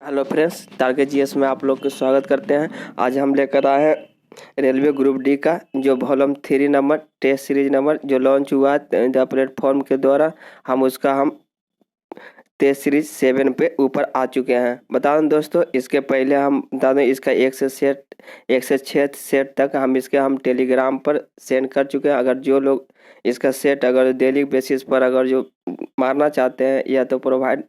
Hello friends, target GS में आप लोग का स्वागत करते हैं। आज हम लेकर आए हैं रेलवे ग्रुप डी का जो volume 3 number test series number जो लॉन्च हुआ है द प्लेटफॉर्म के द्वारा। हम टेस्ट सीरीज 7 पे ऊपर आ चुके हैं। बता दें दोस्तों, इसके पहले हम बता दें इसका 1 से 6 सेट तक हम टेलीग्राम पर सेंड कर चुके हैं। अगर जो लोग इसका सेट अगर डेली बेसिस पर अगर जो मारना चाहते हैं या तो प्रोवाइड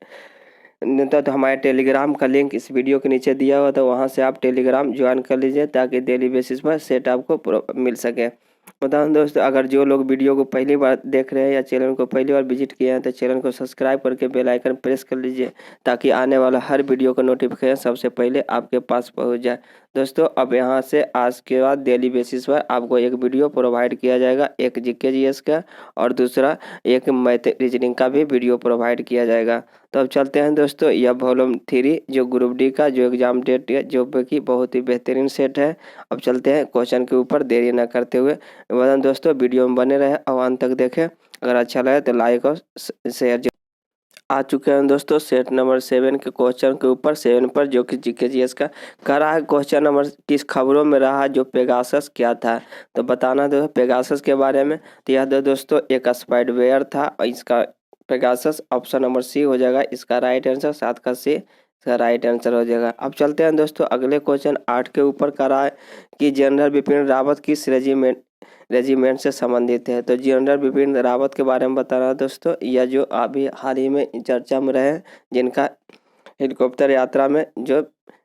नहीं तो हमारे टेलीग्राम का लिंक इस वीडियो के नीचे दिया हुआ, तो वहाँ से आप टेलीग्राम ज्वाइन कर लीजिए ताकि डेली बेसिस पर सेट आपको मिल सके। बताऊँ दोस्तों, अगर जो लोग वीडियो को पहली बार देख रहे हैं या चैनल को पहली बार विजिट किए हैं तो चैनल को सब्सक्राइब करके बेल आइकन प्रेस कर लीजिए ताकि आने वाला हर वीडियो का नोटिफिकेशन सबसे पहले आपके पास पहुंच जाए। दोस्तों, अब यहाँ से आज के बाद डेली बेसिस पर आपको एक वीडियो प्रोवाइड किया जाएगा, एक जीके जीएस का और दूसरा एक मैथ रीजनिंग का भी वीडियो प्रोवाइड किया जाएगा। तो अब चलते हैं दोस्तों, यह वॉल्यूम 3 जो ग्रुप डी का जो एग्जाम डेट है जो कि बहुत ही बेहतरीन सेट है। अब चलते हैं क्वेश्चन के ऊपर, देरी न करते हुए। वरना दोस्तों वीडियो में बने रहे और अंत तक देखें। अगर अच्छा लगे तो लाइक और शेयर। आ चुके हैं दोस्तों सेट नंबर 7 के क्वेश्चन के ऊपर 7 पर, जो कि जीके जीएस का कर रहा है। क्वेश्चन नंबर 30 खबरों में रहा जो पेगासस क्या था, तो बताना दोस्तों पेगासस के बारे में। तो यह दोस्तों एक स्पाइडवेयर था और इसका पेगासस ऑप्शन नंबर सी हो जाएगा इसका राइट आंसर। 7 का सी इसका राइट आंसर हो जाएगा। अब चलते हैं दोस्तों अगले क्वेश्चन 8 के ऊपर कर रहा है कि जनरल बिपिन रावत किस रेजिमेंट से संबंधित है। तो जनरल बिपिन रावत के बारे में बता रहा दोस्तों, यह जो अभी हाल ही में चर्चा में रहे जिनका हेलीकॉप्टर यात्रा में जो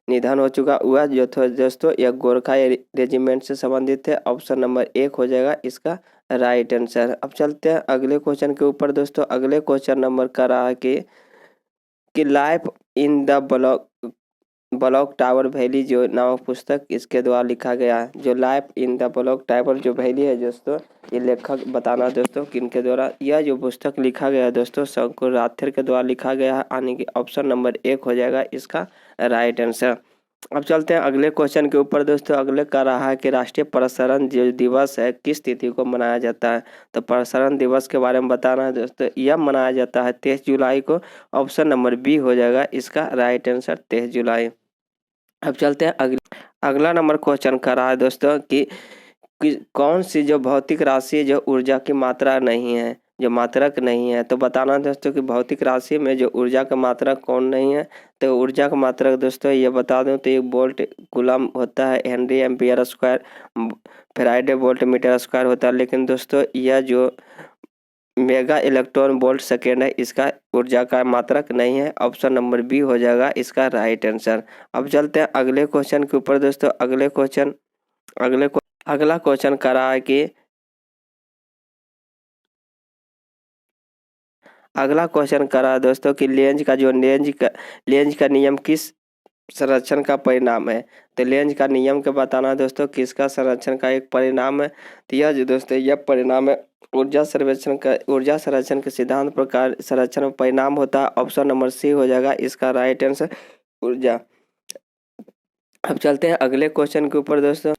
निधन हो चुका हुआ जो था दोस्तों, यह गोरखा रेजिमेंट से संबंधित है। ऑप्शन नंबर 1 हो जाएगा इसका राइट आंसर। अब चलते हैं अगले क्वेश्चन के ऊपर दोस्तों। अगले क्वेश्चन नंबर का रहा कि life in the block tower valley जो नामक पुस्तक इसके द्वारा लिखा गया है। जो life in the block tower जो वैली है दोस्तों, ये लेखक बताना दोस्तों किनके द्वारा यह जो पुस्तक लिखा गया है दोस्तों, शंकर राथेर के द्वारा लिखा गया है। यानी कि ऑप्शन नंबर 1 हो जाएगा इसका राइट आंसर। अब चलते हैं अगले क्वेश्चन के ऊपर दोस्तों। अगले का रहा है कि राष्ट्रीय प्रसारण जो दिवस है किस तिथि को मनाया जाता है। तो प्रसारण दिवस के बारे में बताना है दोस्तों, यह मनाया जाता है 23 जुलाई को। ऑप्शन नंबर बी हो जाएगा इसका राइट आंसर 23 जुलाई। अब चलते हैं अगला नंबर क्वेश्चन कर रहा है दोस्तों कि कौन सी जो भौतिक राशि जो ऊर्जा की मात्रा नहीं है, जो मात्रक नहीं है। तो बताना दोस्तों कि भौतिक राशि में जो ऊर्जा का मात्रक कौन नहीं है। तो ऊर्जा का मात्रक दोस्तों ये बता दूं तो 1 वोल्ट कूलम होता है, Henry ampere square Faraday volt meter square होता है। लेकिन दोस्तों यह जो मेगा इलेक्ट्रॉन वोल्ट सेकेंड है इसका ऊर्जा का मात्रक नहीं है। ऑप्शन नंबर बी हो जाएगा इसका राइट आंसर। अब चलते हैं अगले क्वेश्चन के ऊपर दोस्तों। अगला क्वेश्चन कर रहा है कि अगला क्वेश्चन कर रहा है दोस्तों कि लेंज का नियम किस संरक्षण का परिणाम है। तो लेंज का नियम के बताना है दोस्तों किसका संरक्षण का एक परिणाम है। तो यह जो दोस्तों यह परिणाम है ऊर्जा संरक्षण के सिद्धांत प्रकार संरक्षण परिणाम होता है। ऑप्शन नंबर सी हो जाएगा इसका राइट आंसर ऊर्जा। अब चलते हैं अगले क्वेश्चन के ऊपर दोस्तों।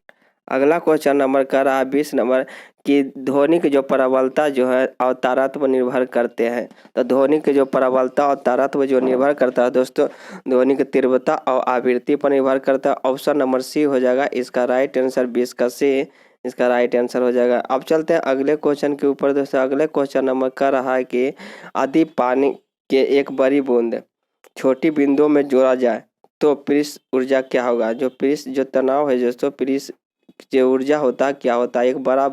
अगला क्वेश्चन नंबर का रहा 20 नंबर कि ध्वनि की जो प्रबलता जो है और तारतम्य निर्भर करते हैं। तो ध्वनि की जो प्रबलता और तारतम्य जो निर्भर करता है दोस्तों, ध्वनि की तीव्रता और आवृत्ति पर निर्भर करता है। ऑप्शन नंबर सी हो जाएगा इसका राइट आंसर 20 का सी इसका राइट आंसर हो जाएगा। अब चलते हैं अगले क्वेश्चन के ऊपर दोस्तों। अगले क्वेश्चन नंबर का रहा है कि यदि पानी के एक बड़ी बूंद छोटी बिंदुओं में जोड़ा जाए तो पृष्ठ ऊर्जा क्या होगा। जो पृष्ठ जो तनाव है दोस्तों, पृष्ठ जो ऊर्जा होता है क्या होता है, एक बड़ा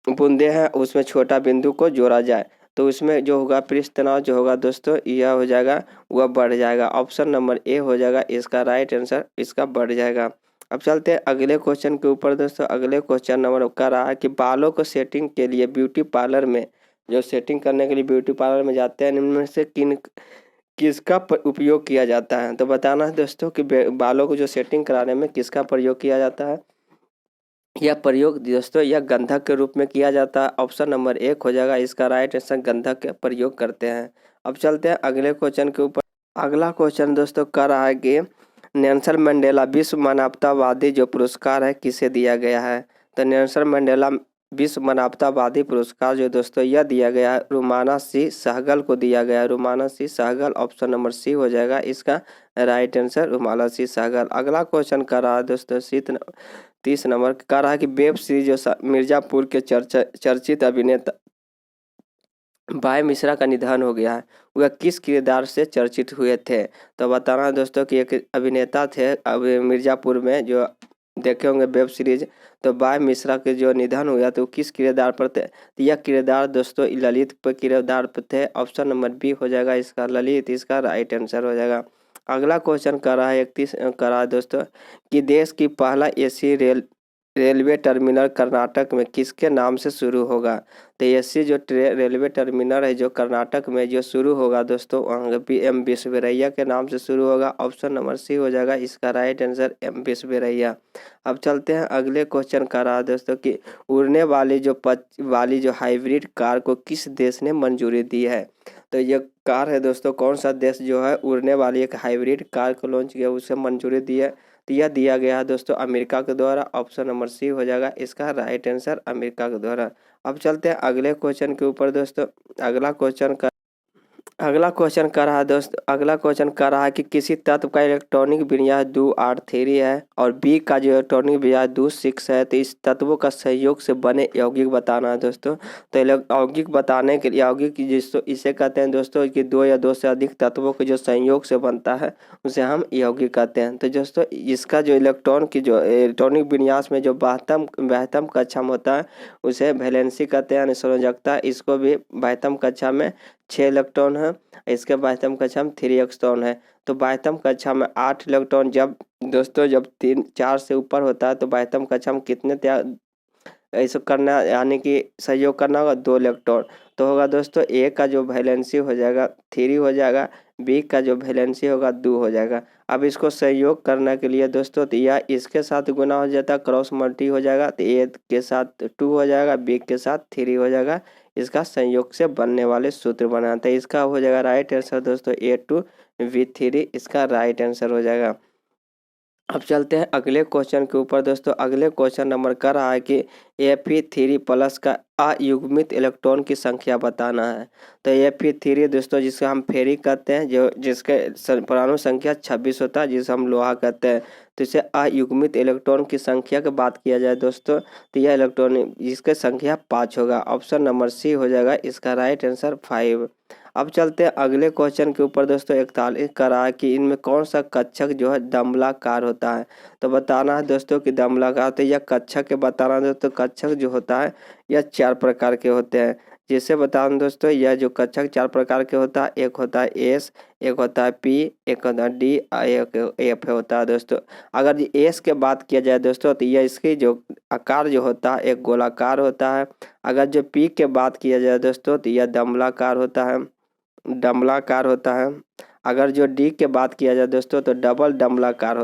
बूंदे हैं उसमें छोटा बिंदु को जोड़ा जाए तो उसमें जो होगा पृष्ठ तनाव जो होगा दोस्तों यह हो जाएगा वह बढ़ जाएगा। ऑप्शन नंबर ए हो जाएगा इसका राइट आंसर, इसका बढ़ जाएगा। अब चलते हैं अगले क्वेश्चन के ऊपर दोस्तों। अगले क्वेश्चन नंबर का रहा है कि बालों को सेटिंग के लिए ब्यूटी पार्लर में जो सेटिंग करने के लिए ब्यूटी पार्लर में जाते हैं इनमें से किसका उपयोग किया जाता है। तो बताना है दोस्तों कि बालों को जो सेटिंग कराने में किसका प्रयोग किया जाता है। यह प्रयोग दोस्तों यह गंधक के रूप में किया जाता है। ऑप्शन नंबर 1 हो जाएगा इसका राइट आंसर, गंधक का प्रयोग करते हैं। अब चलते हैं अगले क्वेश्चन के ऊपर। अगला क्वेश्चन दोस्तों कर रहा है कि नेल्सन मंडेला विश्व मानवतावादी जो पुरस्कार है किसे दिया गया है। तो नेल्सन मंडेला विश्व मानवतावादी पुरस्कार जो दोस्तों यह दिया गया है रुमाना सी सहगल को दिया गया है। रुमाना सी सहगल, ऑप्शन नंबर सी हो जाएगा इसका राइट आंसर, रुमाना सी सहगल। अगला क्वेश्चन कर रहा है दोस्तों 30 नंबर का रहा है कि वेब सीरीज जो मिर्जापुर के चर्चित अभिनेता भाई मिश्रा का निधन हो गया है, वह किस किरदार से चर्चित हुए थे? तो बताना है दोस्तों कि एक अभिनेता थे अब मिर्जापुर में जो देखे होंगे वेब सीरीज, तो बाय मिश्रा के जो निधन हुआ तो किस किरदार पर थे? तो यह किरदार दोस्तों ललित पर किरदार पर थे, ऑप्शन नंबर बी हो जाएगा इसका ललित, इसका राइट आंसर हो जाएगा। अगला क्वेश्चन कर रहा है 31 कर रहा है दोस्तों कि देश की पहला एसी रेलवे टर्मिनल कर्नाटक में किसके नाम से शुरू होगा? तो एसी जो रेलवे टर्मिनल है जो कर्नाटक में जो शुरू होगा दोस्तों एम विश्वेश्वरैया के नाम से शुरू होगा, ऑप्शन नंबर सी हो जाएगा इसका राइट आंसर एम विश्वेश्वरैया। अब चलते हैं अगले क्वेश्चन का रहा दोस्तों कि उड़ने वाली जो हाइब्रिड कार को किस देश ने मंजूरी दी है? तो ये कार है दोस्तों कौन सा देश जो है उड़ने वाली एक हाइब्रिड कार को लॉन्च किया उसे मंजूरी दी है? तो यह दिया गया है दोस्तों अमेरिका के द्वारा, ऑप्शन नंबर सी हो जाएगा इसका राइट आंसर अमेरिका के द्वारा। अब चलते हैं अगले क्वेश्चन के ऊपर दोस्तों। अगला क्वेश्चन कर रहा है दोस्त अगला क्वेश्चन कर रहा है कि किसी तत्व का इलेक्ट्रॉनिक विन्यास 2R3 है और बी का जो इलेक्ट्रॉनिक विन्यास 2,6 है, तो इस तत्वों का संयोग से बने यौगिक बताना है दोस्तों। तो यौगिक बताने के लिए यौगिक जिसको इसे कहते हैं दोस्तों कि 2 या 2 से अधिक तत्वों के जो संयोग से बनता है उसे हम यौगिक कहते हैं। तो दोस्तों इसका जो इलेक्ट्रॉनिक विन्यास में जो बाह्यतम कक्षा में होता है उसे वैलेंसी कहते हैं यानी संयोजकता। इसको भी बाह्यतम कक्षा में 6 इलेक्ट्रॉन है, इसके बाह्यतम कक्षा में 3 इलेक्ट्रॉन है। तो बाह्यतम कक्षा में 8 इलेक्ट्रॉन जब 3-4 से ऊपर होता है तो बाह्यतम कक्षा में कितने ऐसा करना यानी कि सहयोग करना होगा 2 इलेक्ट्रॉन। तो होगा दोस्तों ए का जो वैलेंसी हो जाएगा 3 हो जाएगा, बी का जो वैलेंसी होगा 2 हो जाएगा। अब इसको सहयोग करने के लिए दोस्तों तो यह इसके साथ गुना हो जाता है, क्रॉस मल्टी हो जाएगा, तो ए के साथ 2 हो जाएगा, बी के साथ 3 हो जाएगा। इसका संयोग से बनने वाले सूत्र बनाते हैं, इसका हो जाएगा राइट आंसर दोस्तों A2V3 इसका राइट आंसर हो जाएगा। अब चलते हैं अगले क्वेश्चन के ऊपर दोस्तों। अगले क्वेश्चन नंबर कर रहा है कि Fe3+ का अयुग्मित इलेक्ट्रॉन की संख्या बताना है। तो Fe3 दोस्तों जिसका हम फेरी कहते हैं, जो जिसके परमाणु संख्या 26 होता है, जिसे हम लोहा कहते हैं। तो इसे अयुग्मित इलेक्ट्रॉन की संख्या की बात किया जाए दोस्तों तो यह इलेक्ट्रॉन जिसकी संख्या 5 होगा, ऑप्शन नंबर सी हो जाएगा इसका राइट आंसर 5। अब चलते हैं अगले क्वेश्चन के ऊपर दोस्तों। 41 का रहा है कि इनमें कौन सा कक्षक जो है दमलाकार होता है? तो बताना है दोस्तों कि दमलाकार, तो यह कक्षक के बताना है दोस्तों। कक्षक जो होता है यह 4 प्रकार के होते हैं, जिसे बताना दोस्तों यह जो कक्षक 4 प्रकार के होता है, एक होता है एस, एक होता है पी, एक होता है डी, एक एफ होता है दोस्तों। अगर एस के बात किया जाए दोस्तों तो यह इसकी जो आकार जो होता है एक गोलाकार होता है। अगर जो पी के बात किया जाए दोस्तों तो यह डमलाकार होता है। अगर जो डी के बात किया जाए दोस्तों तो डबल डमलाकार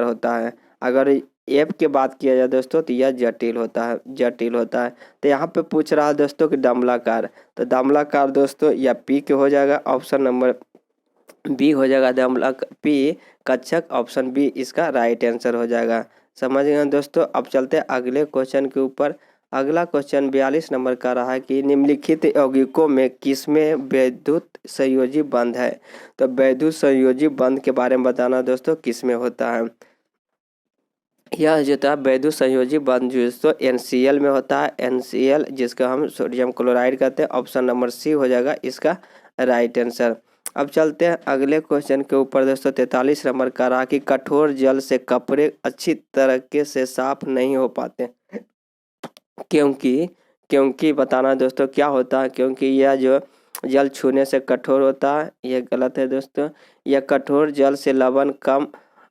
होता है। अगर एफ के बात किया जाए दोस्तों तो यह जटिल होता है। तो यहाँ पे पूछ रहा है दोस्तों कि डमलाकार, तो डमलाकार दोस्तों या पी के हो जाएगा, ऑप्शन नंबर बी हो जाएगा पी कक्षक, ऑप्शन बी इसका राइट आंसर हो जाएगा। समझ गए दोस्तों। अब चलते हैं अगले क्वेश्चन के ऊपर। अगला क्वेश्चन 42 नंबर का रहा है कि निम्नलिखित यौगिकों में किसमें वैद्युत संयोजी बंध है? तो वैद्युत संयोजी बंध के बारे में बताना दोस्तों किसमें होता है। यह जो था वैद्युत संयोजी बंध दोस्तों NCl में होता है, NCl जिसका हम सोडियम क्लोराइड कहते हैं, ऑप्शन नंबर सी हो जाएगा इसका राइट आंसर। अब चलते हैं अगले क्वेश्चन के ऊपर दोस्तों। 43 नंबर का रहा कि कठोर जल से कपड़े अच्छी तरीके से साफ नहीं हो पाते क्योंकि बताना दोस्तों क्या होता है, क्योंकि यह जो जल छूने से कठोर होता है, यह गलत है दोस्तों। यह कठोर जल से लवण कम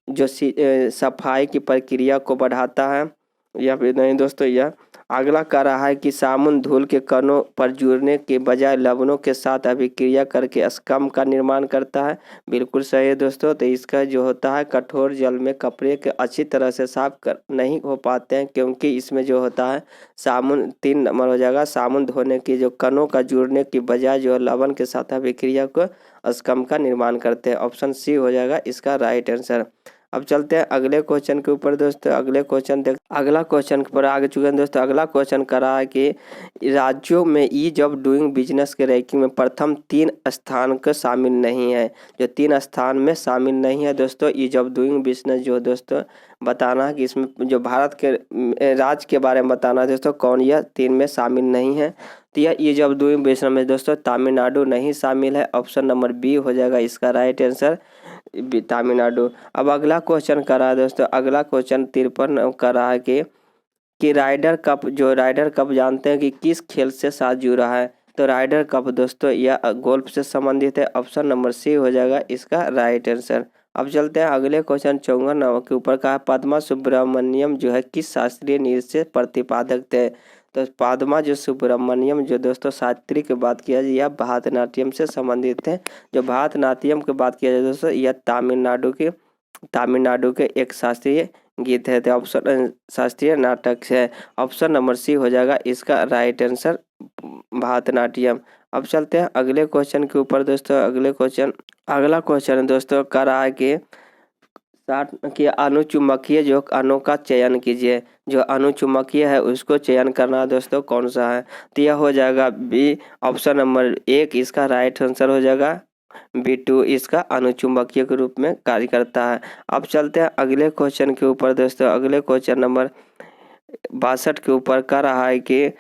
जो सफाई की प्रक्रिया को बढ़ाता है, या फिर नहीं दोस्तों। यह अगला कह रहा है कि साबुन धूल के कणों पर जुड़ने के बजाय लवणों के साथ अभिक्रिया करके स्कम का निर्माण करता है, बिल्कुल सही है दोस्तों। तो इसका जो होता है कठोर जल में कपड़े के अच्छी तरह से साफ नहीं हो पाते हैं, क्योंकि इसमें जो होता है साबुन 3 नंबर हो जाएगा। साबुन धोने की जो कणों का जुड़ने की बजाय जो लवण के साथ अभिक्रिया को स्कम का निर्माण करते हैं, ऑप्शन सी हो जाएगा इसका राइट आंसर। अब चलते हैं अगले क्वेश्चन के ऊपर दोस्तों। अगला क्वेश्चन पर आगे चुके हैं दोस्तों। अगला क्वेश्चन कर रहा है कि राज्यों में ईज ऑफ डूइंग बिजनेस के रैंकिंग में प्रथम 3 स्थान का शामिल नहीं है। जो 3 स्थान में शामिल नहीं है दोस्तों ईज ऑफ डूइंग बिजनेस जो दोस्तों बताना है कि इसमें जो भारत के राज्य के बारे में बताना है दोस्तों कौन यह 3 में शामिल नहीं है। तो यह ईज ऑफ डूइंग बिजनेस में दोस्तों तमिलनाडु नहीं शामिल है। ऑप्शन नंबर बी हो जाएगा इसका राइट आंसर, तमिलनाडु। अब अगला क्वेश्चन कर रहा है दोस्तों। अगला क्वेश्चन 53 कर रहा है कि राइडर कप जानते हैं कि किस खेल से साथ जुड़ा है। तो राइडर कप दोस्तों यह गोल्फ से संबंधित है। ऑप्शन नंबर सी हो जाएगा इसका राइट आंसर। अब चलते हैं अगले क्वेश्चन 54 नंबर के ऊपर का। पद्मा सुब्रमण्यम जो है किस शास्त्रीय नृत्य से प्रतिपादक थे। तो पद्मा जो सुब्रमण्यम जो दोस्तों शास्त्री की बात किया जाए यह भरतनाट्यम से संबंधित है। जो भरतनाट्यम की बात किया जाए दोस्तों यह तमिलनाडु के एक शास्त्रीय गीत है। तो ऑप्शन शास्त्रीय नाटक है। ऑप्शन नंबर सी हो जाएगा इसका राइट आंसर, भरतनाट्यम। अब चलते हैं अगले क्वेश्चन के ऊपर दोस्तों। अगला क्वेश्चन दोस्तों कर रहा है कि अनुचुंबकीय जो अणु का चयन कीजिए। जो अनुचुंबकीय है उसको चयन करना है दोस्तों कौन सा है। तो यह हो जाएगा बी, ऑप्शन नंबर 1 इसका राइट आंसर हो जाएगा। B2 इसका अनुचुंबकीय के रूप में कार्य करता है। अब चलते हैं अगले क्वेश्चन के ऊपर दोस्तों। अगले क्वेश्चन नंबर 62 के ऊपर कर रहा है कि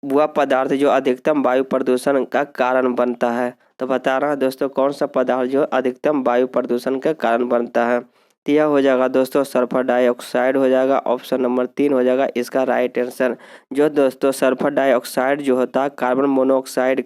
वह पदार्थ जो अधिकतम वायु प्रदूषण का कारण बनता है। तो बता रहा है दोस्तों कौन सा पदार्थ जो अधिकतम वायु प्रदूषण का कारण बनता है। तो यह हो जाएगा दोस्तों सल्फर डाइऑक्साइड हो जाएगा। ऑप्शन नंबर 3 हो जाएगा इसका राइट आंसर। जो दोस्तों सल्फर डाइऑक्साइड जो होता है कार्बन मोनोऑक्साइड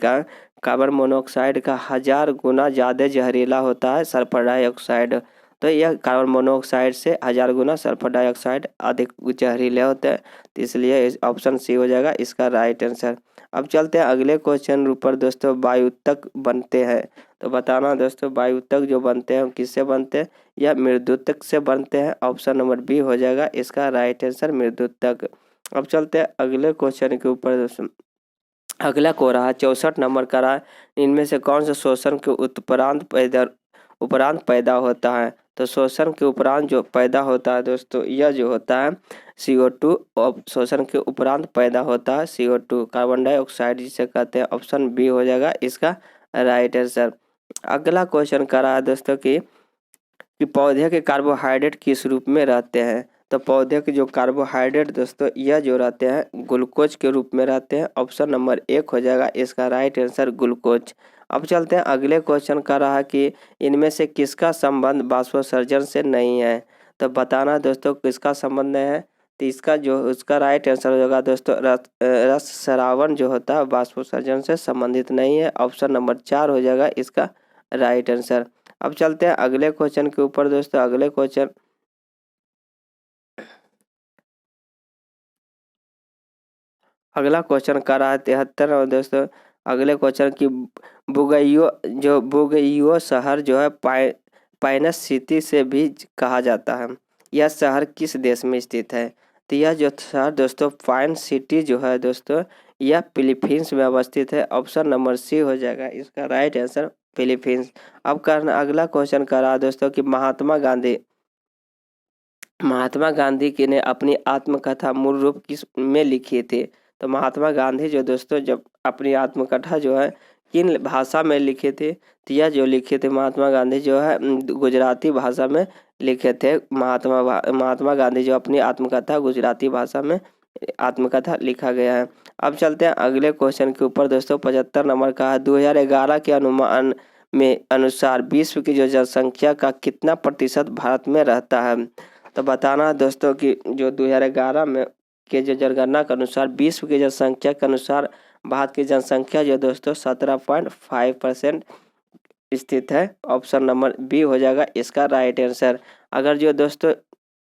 का 1000 गुना ज़्यादा जहरीला होता है सल्फर डाइऑक्साइड। तो यह कार्बन मोनोऑक्साइड से 1000 गुना सल्फर डाइऑक्साइड अधिक जहरीले होते हैं। तो इसलिए ऑप्शन सी हो जाएगा इसका राइट आंसर। अब चलते हैं अगले क्वेश्चन ऊपर दोस्तों। वायुतक बनते हैं। तो बताना दोस्तों वायुतक जो बनते हैं किससे बनते हैं। यह मृदुतक से बनते हैं। ऑप्शन नंबर बी हो जाएगा इसका राइट आंसर, मृदुतक। अब चलते हैं अगले क्वेश्चन के ऊपर दोस्तों। अगला को रहा 64 नंबर का रहा इनमें से कौन सा शोषण के उपरांत पैदा होता है। तो शोषण के उपरांत जो पैदा होता है दोस्तों यह जो होता है CO2। शोषण के उपरांत पैदा होता है CO2 कार्बन डाइऑक्साइड जिसे कहते हैं। ऑप्शन बी हो जाएगा इसका राइट आंसर। अगला क्वेश्चन कर रहा है दोस्तों कि पौधे के कार्बोहाइड्रेट किस रूप में रहते हैं। तो पौधे के जो कार्बोहाइड्रेट दोस्तों यह जो रहते हैं ग्लूकोज के रूप में रहते हैं। ऑप्शन नंबर 1 हो जाएगा इसका राइट आंसर, ग्लूकोज। अब चलते हैं अगले क्वेश्चन का रहा कि इनमें से किसका संबंध बाष्पोत्सर्जन से नहीं है। तो बताना दोस्तों किसका संबंध है। तो उसका राइट आंसर हो जाएगा दोस्तों रस श्रावण जो होता है बाष्पोत्सर्जन से संबंधित नहीं है। ऑप्शन नंबर 4 हो जाएगा इसका राइट आंसर। अब चलते हैं अगले क्वेश्चन के ऊपर दोस्तों। अगला क्वेश्चन कर रहा है 73 और दोस्तों अगले क्वेश्चन की बुगइयो शहर जो है पाइनस सिटी से भी कहा जाता है। यह शहर किस देश में स्थित है। तो यह जो शहर दोस्तों पाइन सिटी जो है दोस्तों यह फिलीपींस में अवस्थित है। ऑप्शन नंबर सी हो जाएगा इसका राइट आंसर, फिलीपींस। अब करना अगला क्वेश्चन कर रहा है दोस्तों कि महात्मा गांधी की ने अपनी आत्मकथा मूल रूप किस में लिखी थी। तो महात्मा गांधी जो दोस्तों जब अपनी आत्मकथा जो है किन भाषा में लिखे थे। तो यह जो लिखे थे महात्मा गांधी जो है गुजराती भाषा में लिखे थे। महात्मा गांधी जो अपनी आत्मकथा गुजराती भाषा में आत्मकथा लिखा गया है। अब चलते हैं अगले क्वेश्चन के ऊपर दोस्तों। 75 नंबर का है 2011 के अनुमान में अनुसार विश्व की जो जनसंख्या का कितना प्रतिशत भारत में रहता है। तो बताना दोस्तों कि जो 2011 में के जो जनगणना के अनुसार विश्व की जनसंख्या के अनुसार भारत की जनसंख्या जो दोस्तों 17.5% स्थित है। ऑप्शन नंबर बी हो जाएगा इसका राइट आंसर। अगर जो दोस्तों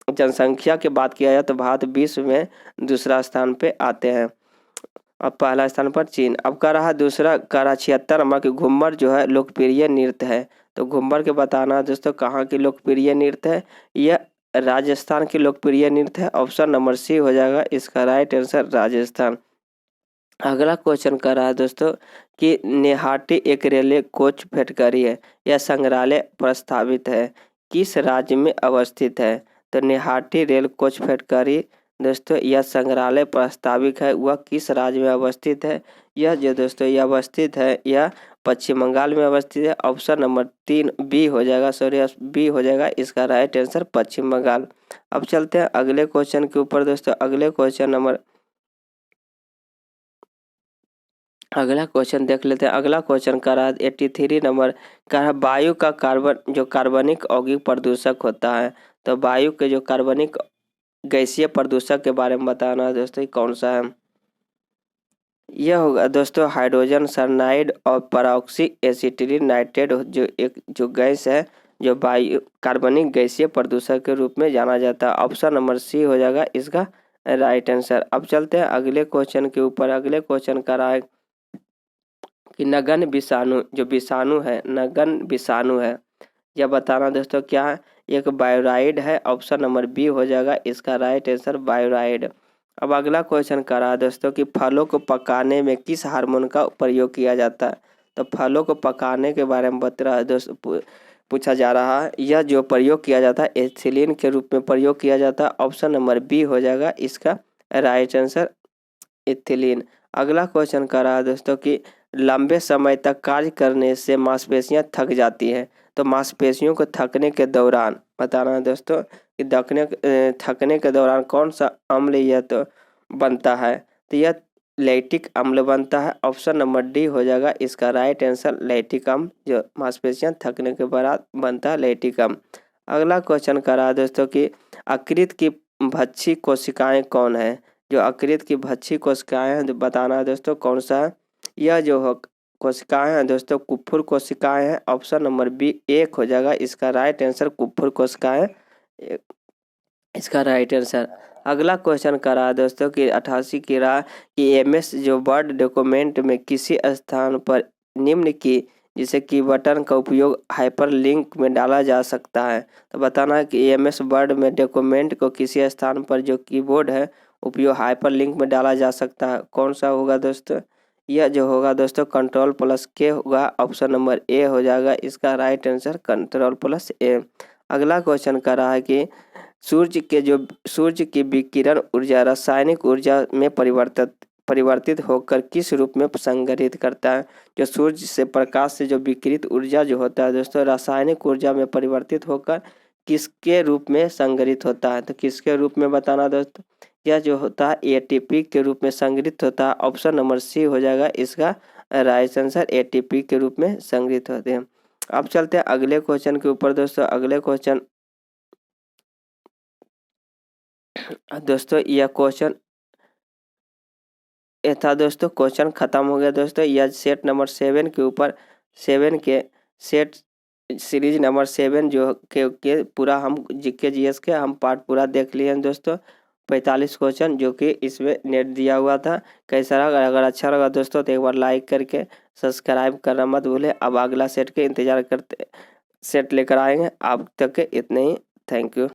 जनसंख्या की बात किया जाए तो भारत विश्व में दूसरा स्थान पे आते हैं और पहला स्थान पर चीन। अब का रहा 76 नंबर की घूमर जो है लोकप्रिय नृत्य है। तो घूमर के बताना दोस्तों कहाँ की लोकप्रिय नृत्य है। यह राजस्थान की लोकप्रिय नृत्य है। ऑप्शन नंबर सी हो जाएगा इसका राइट आंसर, राजस्थान। अगला क्वेश्चन कर रहा है दोस्तों कि नेहाटी एक रेलवे कोच फैक्ट्री है। यह संग्रहालय प्रस्तावित है किस राज्य में अवस्थित है? तो निहाटी रेल कोच फैक्ट्री दोस्तों यह संग्रहालय प्रस्तावित है वह किस राज्य में अवस्थित है? यह जो दोस्तों यह अवस्थित है यह पश्चिम बंगाल में अवस्थित है। ऑप्शन नंबर 3 बी हो जाएगा, सॉरी बी हो जाएगा इसका राइट आंसर पश्चिम बंगाल। अब चलते हैं अगले क्वेश्चन के ऊपर दोस्तों। अगला क्वेश्चन देख लेते हैं। अगला क्वेश्चन का रहा 83 नंबर का है वायु का कार्बनिक औगिक प्रदूषक होता है। तो वायु के जो कार्बनिक गैसीय प्रदूषक के बारे में बताना है दोस्तों कौन सा है? यह होगा दोस्तों हाइड्रोजन साइनाइड और परऑक्सी एसिटिलीन नाइट्रेट जो गैस है जो वायु कार्बनिक गैसीय प्रदूषक के रूप में जाना जाता है। ऑप्शन नंबर सी हो जाएगा इसका राइट आंसर। अब चलते हैं अगले क्वेश्चन के ऊपर। अगले क्वेश्चन का रहा है कि नगन विषाणु है यह बताना दोस्तों क्या है? एक बायोराइड है। ऑप्शन नंबर बी हो जाएगा इसका राइट आंसर बायोराइड। अब अगला क्वेश्चन कर रहा है दोस्तों कि फलों को पकाने में किस हार्मोन का प्रयोग किया जाता है? तो फलों को पकाने के बारे में बता रहा है दोस्तों, पूछा जा रहा है। यह जो प्रयोग किया जाता है एथिलीन के रूप में प्रयोग किया जाता है। ऑप्शन नंबर बी हो जाएगा इसका राइट आंसर एथिलीन। अगला क्वेश्चन कर रहा है दोस्तों कि लंबे समय तक कार्य करने से मांसपेशियां थक जाती हैं। तो मांसपेशियों को थकने के दौरान बताना है दोस्तों कि थकने के दौरान कौन सा अम्ल यह तो बनता है? तो यह लैक्टिक अम्ल बनता है। ऑप्शन नंबर डी हो जाएगा इसका राइट आंसर लैक्टिक अम्ल जो मांसपेशियां थकने के बाद बनता है लैक्टिक अम्ल। अगला क्वेश्चन कर रहा है दोस्तों कि यकृत की भक्षी कोशिकाएं कौन है? जो यकृत की भक्षी कोशिकाएं हैं बताना है दोस्तों कौन सा है? यह जो कोशिकाएं हैं दोस्तों कुप्फुर कोशिकाएं हैं। ऑप्शन नंबर बी 1 हो जाएगा इसका राइट आंसर कुप्फुर कोशिकाएं इसका राइट आंसर। अगला क्वेश्चन कर रहा है दोस्तों कि 88 की रहा कि एमएस जो वर्ड डॉक्यूमेंट में किसी स्थान पर निम्न की जिसे की बटन का उपयोग हाइपरलिंक में डाला जा सकता है। तो बताना है कि एमएस वर्ड में डॉक्यूमेंट को किसी स्थान पर जो कीबोर्ड है उपयोग हाइपरलिंक में डाला जा सकता है। कौन सा होगा दोस्तों? यह जो होगा दोस्तों Ctrl+K होगा। ऑप्शन नंबर ए हो जाएगा इसका राइट आंसर Ctrl+A। अगला क्वेश्चन कर रहा है कि सूर्य की विकिरण ऊर्जा रासायनिक ऊर्जा में परिवर्तित होकर किस रूप में संग्रहित करता है? जो सूर्य से प्रकाश से जो विकिरित ऊर्जा जो होता है दोस्तों रासायनिक ऊर्जा में परिवर्तित होकर किसके रूप में संग्रहित होता है? तो किसके रूप में बताना दोस्तों? यह जो होता है एटीपी के रूप में संग्रहित होता है। ऑप्शन नंबर सी हो जाएगा इसका राइट आंसर एटीपी के रूप में संग्रहित होते हैं। अब चलते हैं अगले क्वेश्चन के ऊपर दोस्तों। अगले क्वेश्चन दोस्तों यह क्वेश्चन ये था दोस्तों, क्वेश्चन खत्म हो गया दोस्तों। यह सेट नंबर 7 के ऊपर 7 के सेट सीरीज नंबर 7 जो के पूरा हम जीके जीएस के हम पार्ट पूरा देख लिए हैं दोस्तों। 45 क्वेश्चन जो कि इसमें नेट दिया हुआ था। कैसा लगा? अगर अच्छा लगा दोस्तों तो एक बार लाइक करके सब्सक्राइब करना मत भूले। अब अगला सेट के इंतजार करते सेट लेकर आएंगे। आप तक के इतने ही। Thank you.